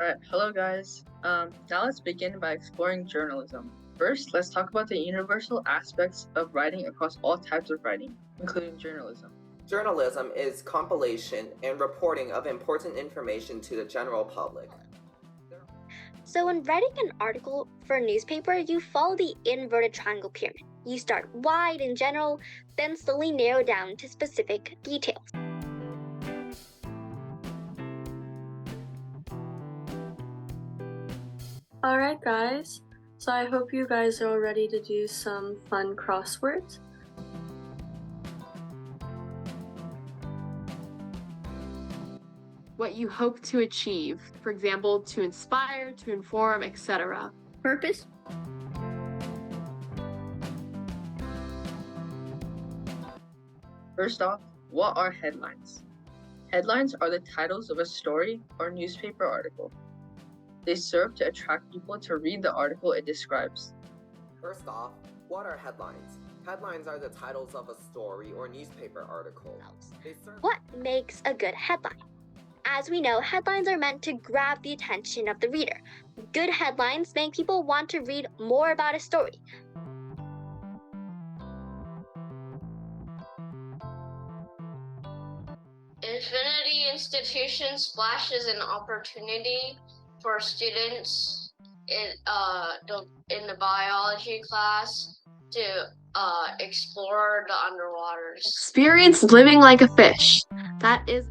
Alright, hello guys. Now let's begin by exploring journalism. First, let's talk about the universal aspects of writing across all types of writing, including journalism. Journalism is compilation and reporting of important information to the general public. So when writing an article for a newspaper, you follow the inverted triangle pyramid. You start wide in general, then slowly narrow down to specific details. Alright guys, so I hope you guys are all ready to do some fun crosswords. What you hope to achieve, for example, to inspire, to inform, etc. Purpose? First off, what are headlines? Headlines are the titles of a story or newspaper article. They serve to attract people to read the article it describes. First off, what are headlines? Headlines are the titles of a story or newspaper article. What makes a good headline? As we know, headlines are meant to grab the attention of the reader. Good headlines make people want to read more about a story. Infinity Institution splashes an opportunity for students in the biology class to explore the underwaters. Experience living like a fish. That is